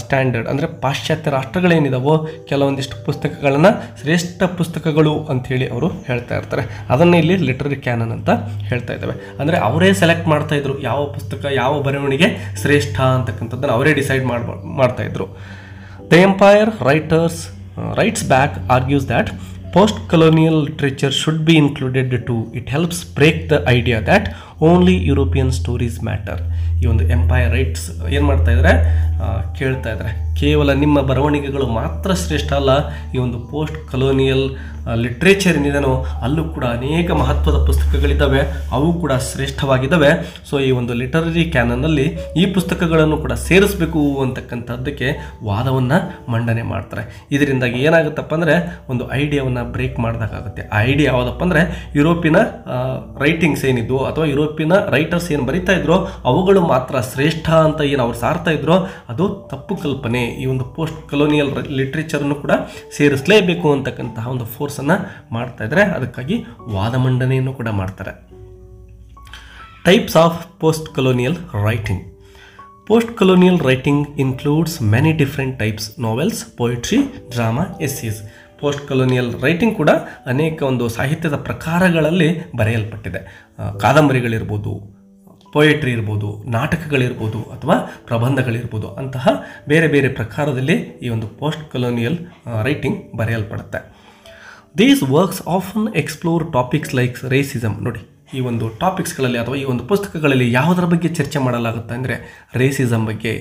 ಸ್ಟ್ಯಾಂಡರ್ಡ್ ಅಂದರೆ ಪಾಶ್ಚಾತ್ಯ ರಾಷ್ಟ್ರಗಳೇನಿದಾವೋ ಕೆಲವೊಂದಿಷ್ಟು ಪುಸ್ತಕಗಳನ್ನು ಶ್ರೇಷ್ಠ ಪುಸ್ತಕಗಳು ಅಂಥೇಳಿ ಅವರು ಹೇಳ್ತಾ ಇರ್ತಾರೆ. ಅದನ್ನೇ ಇಲ್ಲಿ ಲಿಟ್ರರಿ ಕ್ಯಾನನ್ ಅಂತ ಹೇಳ್ತಾ ಇದ್ದಾವೆ. ಅಂದರೆ ಅವರೇ ಸೆಲೆಕ್ಟ್ ಮಾಡ್ತಾಯಿದ್ರು ಯಾವ ಪುಸ್ತಕ ಯಾವ ಬರವಣಿಗೆ ಶ್ರೇಷ್ಠ ಅಂತಕ್ಕಂಥದ್ದನ್ನು ಅವರೇ ಡಿಸೈಡ್ ಮಾಡ್ತಾಯಿದ್ರು. The empire writes back argues that post-colonial literature should be included too. It helps break the idea that only European stories matter. ಈ ಒಂದು ಎಂಪೈರ್ ರೈಟ್ಸ್ ಏನು ಮಾಡ್ತಾ ಇದ್ದಾರೆ, ಕೇಳ್ತಾ ಇದ್ದಾರೆ ಕೇವಲ ನಿಮ್ಮ ಬರವಣಿಗೆಗಳು ಮಾತ್ರ ಶ್ರೇಷ್ಠ ಅಲ್ಲ, ಈ ಒಂದು ಪೋಸ್ಟ್ ಕಲೋನಿಯಲ್ ಲಿಟ್ರೇಚರ್ ಏನಿದೆನೋ ಅಲ್ಲೂ ಕೂಡ ಅನೇಕ ಮಹತ್ವದ ಪುಸ್ತಕಗಳಿದ್ದಾವೆ, ಅವು ಕೂಡ ಶ್ರೇಷ್ಠವಾಗಿದ್ದಾವೆ. ಸೊ ಈ ಒಂದು ಲಿಟರರಿ ಕ್ಯಾನನ್ನಲ್ಲಿ ಈ ಪುಸ್ತಕಗಳನ್ನು ಕೂಡ ಸೇರಿಸಬೇಕು ಅಂತಕ್ಕಂಥದ್ದಕ್ಕೆ ವಾದವನ್ನು ಮಂಡನೆ ಮಾಡ್ತಾರೆ. ಇದರಿಂದಾಗಿ ಏನಾಗುತ್ತಪ್ಪ ಅಂದರೆ ಒಂದು ಐಡಿಯಾವನ್ನು ಬ್ರೇಕ್ ಮಾಡಿದಾಗುತ್ತೆ. ಆ ಐಡಿಯಾ ಯಾವುದಪ್ಪ ಅಂದರೆ ಯುರೋಪಿನ ರೈಟಿಂಗ್ಸ್ ಏನಿದ್ವು ಅಥವಾ ಯುರೋಪಿನ ರೈಟರ್ಸ್ ಏನು ಬರಿತಾ ಇದ್ರೋ ಅವುಗಳು ಮಾತ್ರ ಶ್ರೇಷ್ಠ ಅಂತ ಏನು ಅವ್ರು ಸಾರ್ತಾ ಇದ್ರೋ ಅದು ತಪ್ಪು ಕಲ್ಪನೆ. ಈ ಒಂದು ಪೋಸ್ಟ್ ಕಲೋನಿಯಲ್ ಲಿಟ್ರೇಚರನ್ನು ಕೂಡ ಸೇರಿಸಲೇಬೇಕು ಅಂತಕ್ಕಂತಹ ಒಂದು ಫೋರ್ಸನ್ನು ಮಾಡ್ತಾ ಇದ್ದಾರೆ. ಅದಕ್ಕಾಗಿ ವಾದ ಮಂಡನೆಯನ್ನು ಕೂಡ ಮಾಡ್ತಾರೆ. Types of post colonial writing. Post colonial writing includes many different types: novels, poetry, drama, essays. Post colonial writing ಕೂಡ ಅನೇಕ ಒಂದು ಸಾಹಿತ್ಯದ ಪ್ರಕಾರಗಳಲ್ಲಿ ಬರೆಯಲ್ಪಟ್ಟಿದೆ. ಕಾದಂಬರಿಗಳಿರ್ಬೋದು, ಪೊಯೆಟ್ರಿ ಇರ್ಬೋದು, ನಾಟಕಗಳಿರ್ಬೋದು ಅಥವಾ ಪ್ರಬಂಧಗಳಿರ್ಬೋದು, ಅಂತಹ ಬೇರೆ ಬೇರೆ ಪ್ರಕಾರದಲ್ಲಿ ಈ ಒಂದು ಪೋಸ್ಟ್ ಕಲೋನಿಯಲ್ ರೈಟಿಂಗ್ ಬರೆಯಲ್ಪಡುತ್ತೆ. These works often explore topics like racism. ನೋಡಿ, ಈ ಒಂದು ಟಾಪಿಕ್ಸ್ಗಳಲ್ಲಿ ಅಥವಾ ಈ ಒಂದು ಪುಸ್ತಕಗಳಲ್ಲಿ ಯಾವುದರ ಬಗ್ಗೆ ಚರ್ಚೆ ಮಾಡಲಾಗುತ್ತೆ ಅಂದರೆ ರೇಸಿಸಮ್ ಬಗ್ಗೆ,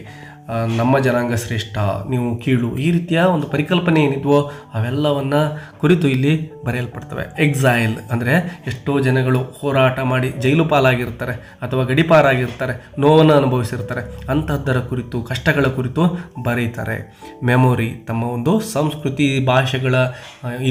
ನಮ್ಮ ಜನಾಂಗ ಶ್ರೇಷ್ಠ, ನೀವು ಕೀಳು, ಈ ರೀತಿಯ ಒಂದು ಪರಿಕಲ್ಪನೆ ಏನಿದ್ವೋ ಅವೆಲ್ಲವನ್ನು ಕುರಿತು ಇಲ್ಲಿ ಬರೆಯಲ್ಪಡ್ತವೆ. ಎಕ್ಸೈಲ್ ಅಂದರೆ ಎಷ್ಟೋ ಜನಗಳು ಹೋರಾಟ ಮಾಡಿ ಜೈಲು ಪಾಲಾಗಿರ್ತಾರೆ ಅಥವಾ ಗಡಿಪಾರಾಗಿರ್ತಾರೆ, ನೋವನ್ನು ಅನುಭವಿಸಿರ್ತಾರೆ, ಅಂತಹದ್ದರ ಕುರಿತು, ಕಷ್ಟಗಳ ಕುರಿತು ಬರೀತಾರೆ. ಮೆಮೊರಿ, ತಮ್ಮ ಒಂದು ಸಂಸ್ಕೃತಿ ಭಾಷೆಗಳ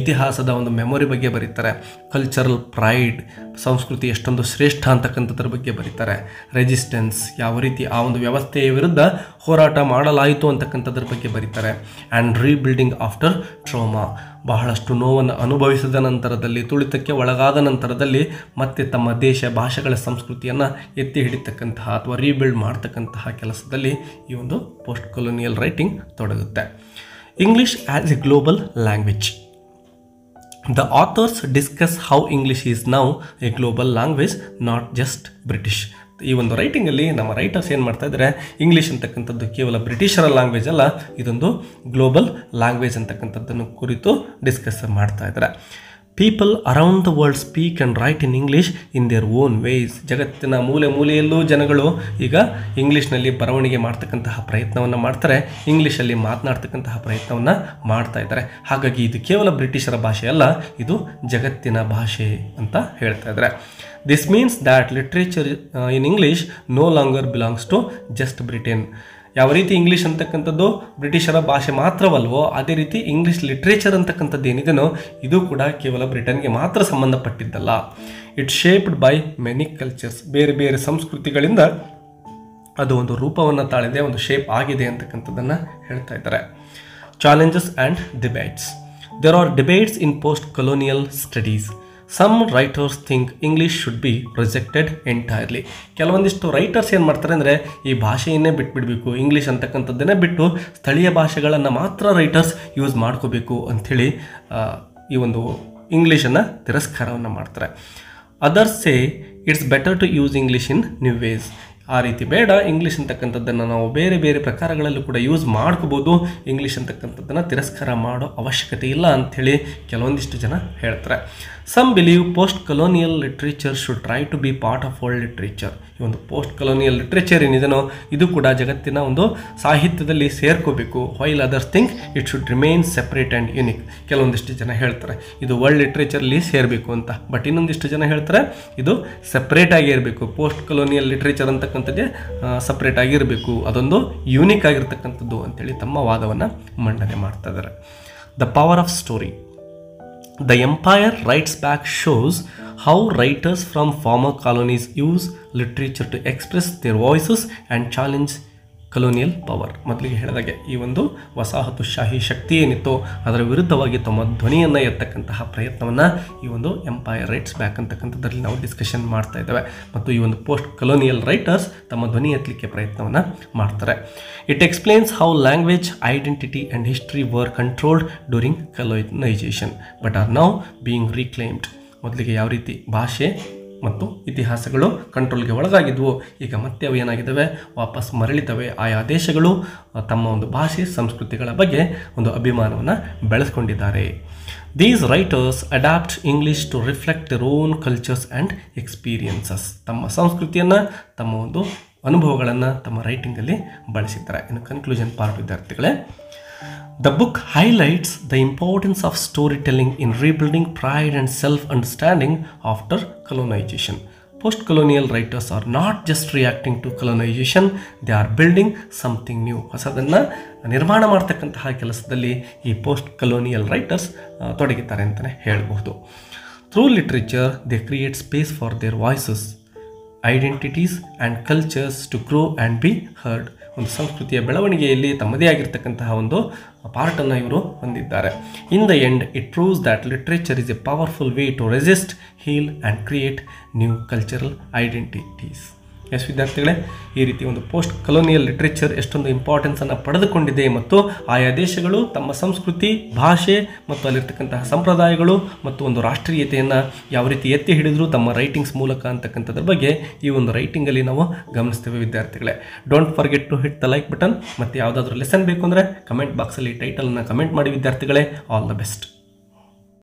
ಇತಿಹಾಸದ ಒಂದು ಮೆಮೊರಿ ಬಗ್ಗೆ ಬರೀತಾರೆ. ಕಲ್ಚರಲ್ ಪ್ರೈಡ್, ಸಂಸ್ಕೃತಿ ಎಷ್ಟೊಂದು ಶ್ರೇಷ್ಠ ಅಂತಕ್ಕಂಥದ್ರ ಬಗ್ಗೆ ಬರೀತಾರೆ. ರೆಜಿಸ್ಟೆನ್ಸ್, ಯಾವ ರೀತಿ ಆ ಒಂದು ವ್ಯವಸ್ಥೆಯ ವಿರುದ್ಧ ಹೋರಾಟ ಮಾಡಲಾಯಿತು ಅಂತಕ್ಕಂಥದ್ರ ಬಗ್ಗೆ ಬರೀತಾರೆ. ಆ್ಯಂಡ್ ರೀಬಿಲ್ಡಿಂಗ್ ಆಫ್ಟರ್ ಟ್ರೋಮಾ, ಬಹಳಷ್ಟು ನೋವನ್ನು ಅನುಭವಿಸಿದ ನಂತರದಲ್ಲಿ, ತುಳಿತಕ್ಕೆ ಒಳಗಾದ ನಂತರದಲ್ಲಿ ಮತ್ತೆ ತಮ್ಮ ದೇಶ, ಭಾಷೆಗಳ ಸಂಸ್ಕೃತಿಯನ್ನು ಎತ್ತಿ ಹಿಡಿತಕ್ಕಂತಹ ಅಥವಾ ರೀಬಿಲ್ಡ್ ಮಾಡ್ತಕ್ಕಂತಹ ಕೆಲಸದಲ್ಲಿ ಈ ಒಂದು ಪೋಸ್ಟ್ ಕೊಲೋನಿಯಲ್ ರೈಟಿಂಗ್ ತೊಡಗುತ್ತೆ. English as a global language. The authors discuss how English is now a global language, not just British. ಈ ಒಂದು ರೈಟಿಂಗಲ್ಲಿ ನಮ್ಮ ರೈಟರ್ಸ್ ಏನು ಮಾಡ್ತಾ ಇದ್ದಾರೆ, ಇಂಗ್ಲೀಷ್ ಅಂತಕ್ಕಂಥದ್ದು ಕೇವಲ ಬ್ರಿಟಿಷರ ಲ್ಯಾಂಗ್ವೇಜ್ ಅಲ್ಲ, ಇದೊಂದು ಗ್ಲೋಬಲ್ ಲ್ಯಾಂಗ್ವೇಜ್ ಅಂತಕ್ಕಂಥದ್ದನ್ನು ಕುರಿತು ಡಿಸ್ಕಸ್ ಮಾಡ್ತಾ ಇದ್ದಾರೆ. People around the world speak and write in English in their own ways. ಜಗತ್ತಿನ ಮೂಲೆ ಮೂಲೆಯಲ್ಲೂ ಜನಗಳು ಈಗ ಇಂಗ್ಲೀಷ್ನಲ್ಲಿ ಬರವಣಿಗೆ ಮಾಡ್ತಕ್ಕಂತಹ ಪ್ರಯತ್ನವನ್ನು ಮಾಡ್ತಾರೆ, ಇಂಗ್ಲೀಷಲ್ಲಿ ಮಾತನಾಡ್ತಕ್ಕಂತಹ ಪ್ರಯತ್ನವನ್ನು ಮಾಡ್ತಾ ಇದ್ದಾರೆ. ಹಾಗಾಗಿ ಇದು ಕೇವಲ ಬ್ರಿಟಿಷರ ಭಾಷೆ ಅಲ್ಲ, ಇದು ಜಗತ್ತಿನ ಭಾಷೆ ಅಂತ ಹೇಳ್ತಾ ಇದ್ದಾರೆ. This means that literature in English no longer belongs to just Britain. ಯಾವ ರೀತಿ ಇಂಗ್ಲೀಷ್ ಅಂತಕ್ಕಂಥದ್ದು ಬ್ರಿಟಿಷರ ಭಾಷೆ ಮಾತ್ರವಲ್ವೋ, ಅದೇ ರೀತಿ ಇಂಗ್ಲೀಷ್ ಲಿಟ್ರೇಚರ್ ಅಂತಕ್ಕಂಥದ್ದು ಏನಿದೆನೋ ಇದು ಕೂಡ ಕೇವಲ ಬ್ರಿಟನ್ಗೆ ಮಾತ್ರ ಸಂಬಂಧಪಟ್ಟಿದ್ದಲ್ಲ. It shaped by many cultures. ಬೇರೆ ಬೇರೆ ಸಂಸ್ಕೃತಿಗಳಿಂದ ಅದು ಒಂದು ರೂಪವನ್ನು ತಾಳಿದೆ, ಒಂದು ಶೇಪ್ ಆಗಿದೆ ಅಂತಕ್ಕಂಥದ್ದನ್ನು ಹೇಳ್ತಾ ಇದ್ದಾರೆ. Challenges and debates. There are debates in post colonial studies. Some writers think English should be rejected entirely. ಕೆಲವೊಂದಿಷ್ಟು ರೈಟರ್ಸ್ ಏನು ಮಾಡ್ತಾರೆ ಅಂದರೆ ಈ ಭಾಷೆಯನ್ನೇ ಬಿಟ್ಬಿಡಬೇಕು, ಇಂಗ್ಲೀಷ್ ಅಂತಕ್ಕಂಥದ್ದನ್ನೇ ಬಿಟ್ಟು ಸ್ಥಳೀಯ ಭಾಷೆಗಳನ್ನು ಮಾತ್ರ ರೈಟರ್ಸ್ ಯೂಸ್ ಮಾಡ್ಕೋಬೇಕು ಅಂಥೇಳಿ ಈ ಒಂದು ಇಂಗ್ಲೀಷನ್ನು ತಿರಸ್ಕಾರವನ್ನು ಮಾಡ್ತಾರೆ. Others say it's better to use English in new ways. ಆ ರೀತಿ ಬೇಡ, ಇಂಗ್ಲೀಷ್ ಅಂತಕ್ಕಂಥದ್ದನ್ನು ನಾವು ಬೇರೆ ಬೇರೆ ಪ್ರಕಾರಗಳಲ್ಲೂ ಕೂಡ ಯೂಸ್ ಮಾಡ್ಕೋಬೋದು, ಇಂಗ್ಲೀಷ್ ಅಂತಕ್ಕಂಥದ್ದನ್ನು ತಿರಸ್ಕಾರ ಮಾಡೋ ಅವಶ್ಯಕತೆ ಇಲ್ಲ ಅಂಥೇಳಿ ಕೆಲವೊಂದಿಷ್ಟು ಜನ ಹೇಳ್ತಾರೆ. Some believe post colonial literature should try to be part of world literature. ಈ ಒಂದು ಪೋಸ್ಟ್ ಕೊಲೋನಿಯಲ್ ಲಿಟ್ರೇಚರ್ ಏನಿದೆನೋ ಇದು ಕೂಡ ಜಗತ್ತಿನ ಒಂದು ಸಾಹಿತ್ಯದಲ್ಲಿ ಸೇರ್ಕೋಬೇಕು. While others think it should remain separate and unique. ಕೆಲವೊಂದಿಷ್ಟು ಜನ ಹೇಳ್ತಾರೆ ಇದು ವರ್ಲ್ಡ್ ಲಿಟ್ರೇಚರಲ್ಲಿ ಸೇರಬೇಕು ಅಂತ, ಬಟ್ ಇನ್ನೊಂದಿಷ್ಟು ಜನ ಹೇಳ್ತಾರೆ ಇದು ಸೆಪ್ರೇಟಾಗಿ ಇರಬೇಕು, ಪೋಸ್ಟ್ ಕೊಲೋನಿಯಲ್ ಲಿಟ್ರೇಚರ್ ಅಂತಕ್ಕಂಥದ್ದೇ ಸಪ್ರೇಟ್ ಆಗಿರಬೇಕು, ಅದೊಂದು ಯೂನಿಕ್ ಆಗಿರ್ತಕ್ಕಂಥದ್ದು ಅಂತೇಳಿ ತಮ್ಮ ವಾದವನ್ನು ಮಂಡನೆ ಮಾಡ್ತಾ ಇದ್ದಾರೆ. The power of story. The Empire Writes Back shows how writers from former colonies use literature to express their voices and challenge colonial power. ಮೊದಲಿಗೆ ಹೇಳಿದಾಗೆ ಈ ಒಂದು ವಸಾಹತುಶಾಹಿ ಶಕ್ತಿ ಏನಿತ್ತು ಅದರ ವಿರುದ್ಧವಾಗಿ ತಮ್ಮ ಧ್ವನಿಯನ್ನು ಎತ್ತಕ್ಕಂತಹ ಪ್ರಯತ್ನವನ್ನು ಈ ಒಂದು ಎಂಪೈರ್ ರೈಟ್ಸ್ ಬ್ಯಾಕ್ ಅಂತಕ್ಕಂಥದ್ರಲ್ಲಿ ನಾವು ಡಿಸ್ಕಷನ್ ಮಾಡ್ತಾ ಇದ್ದೇವೆ. ಮತ್ತು ಈ ಒಂದು ಪೋಸ್ಟ್ ಕಲೋನಿಯಲ್ ರೈಟರ್ಸ್ ತಮ್ಮ ಧ್ವನಿ ಎತ್ತಲಿಕ್ಕೆ ಪ್ರಯತ್ನವನ್ನು ಮಾಡ್ತಾರೆ. It explains how language, identity and history were controlled during colonisation but are now being reclaimed. ಮೊದಲಿಗೆ ಯಾವ ರೀತಿ ಭಾಷೆ ಮತ್ತು ಇತಿಹಾಸಗಳು ಕಂಟ್ರೋಲ್ಗೆ ಒಳಗಾಗಿದ್ವು, ಈಗ ಮತ್ತೆ ಅವು ಏನಾಗಿದ್ದಾವೆ, ವಾಪಸ್ ಮರಳಿದ್ದಾವೆ. ಆಯಾ ದೇಶಗಳು ತಮ್ಮ ಒಂದು ಭಾಷೆ ಸಂಸ್ಕೃತಿಗಳ ಬಗ್ಗೆ ಒಂದು ಅಭಿಮಾನವನ್ನು ಬೆಳೆಸ್ಕೊಂಡಿದ್ದಾರೆ. These writers adapt English to reflect their own cultures and experiences. ತಮ್ಮ ಸಂಸ್ಕೃತಿಯನ್ನು, ತಮ್ಮ ಒಂದು ಅನುಭವಗಳನ್ನು ತಮ್ಮ ರೈಟಿಂಗಲ್ಲಿ ಬಳಸಿದ್ದಾರೆ. ಇನ್ನು ಕನ್ಕ್ಲೂಷನ್ ಪಾರ್ಟ್ ವಿದ್ಯಾರ್ಥಿಗಳೇ, The book highlights the importance of storytelling in rebuilding pride and self-understanding after colonization. Post-colonial writers are not just reacting to colonization, they are building something new. ಹೊಸದನ್ನು ನಿರ್ಮಾಣ ಮಾಡ್ತಕ್ಕಂತಹ ಕೆಲಸದಲ್ಲಿ ಈ ಪೋಸ್ಟ್ ಕಲೋನಿಯಲ್ ರೈಟರ್ಸ್ ತೊಡಗಿದ್ದಾರೆ ಅಂತಲೇ ಹೇಳಬಹುದು. Through literature, they create space for their voices, identities and cultures to grow and be heard. ಒಂದು ಸಂಸ್ಕೃತಿಯ ಬೆಳವಣಿಗೆಯಲ್ಲಿ ತಮ್ಮದೇ ಆಗಿರ್ತಕ್ಕಂತಹ ಒಂದು ಪಾರ್ಟನ್ನು ಇವರು ಹೊಂದಿದ್ದಾರೆ. In the end it proves that literature is a powerful way to resist, heal and create new cultural identities. Yes ವಿದ್ಯಾರ್ಥಿಗಳೇ, ಈ ರೀತಿ ಒಂದು ಪೋಸ್ಟ್ ಕಲೋನಿಯಲ್ ಲಿಟ್ರೇಚರ್ ಎಷ್ಟೊಂದು ಇಂಪಾರ್ಟೆನ್ಸನ್ನು ಪಡೆದುಕೊಂಡಿದೆ ಮತ್ತು ಆಯಾ ದೇಶಗಳು ತಮ್ಮ ಸಂಸ್ಕೃತಿ, ಭಾಷೆ ಮತ್ತು ಅಲ್ಲಿರ್ತಕ್ಕಂತಹ ಸಂಪ್ರದಾಯಗಳು ಮತ್ತು ಒಂದು ರಾಷ್ಟ್ರೀಯತೆಯನ್ನು ಯಾವ ರೀತಿ ಎತ್ತಿ ಹಿಡಿದ್ರು ತಮ್ಮ ರೈಟಿಂಗ್ಸ್ ಮೂಲಕ ಅಂತಕ್ಕಂಥದ್ರ ಬಗ್ಗೆ ಈ ಒಂದು ರೈಟಿಂಗಲ್ಲಿ ನಾವು ಗಮನಿಸ್ತೇವೆ ವಿದ್ಯಾರ್ಥಿಗಳೇ. Don't forget to hit the like button. ಮತ್ತು ಯಾವುದಾದ್ರೂ ಲೆಸನ್ ಬೇಕು ಅಂದರೆ ಕಮೆಂಟ್ ಬಾಕ್ಸಲ್ಲಿ ಟೈಟಲನ್ನು ಕಮೆಂಟ್ ಮಾಡಿ ವಿದ್ಯಾರ್ಥಿಗಳೇ. All the best.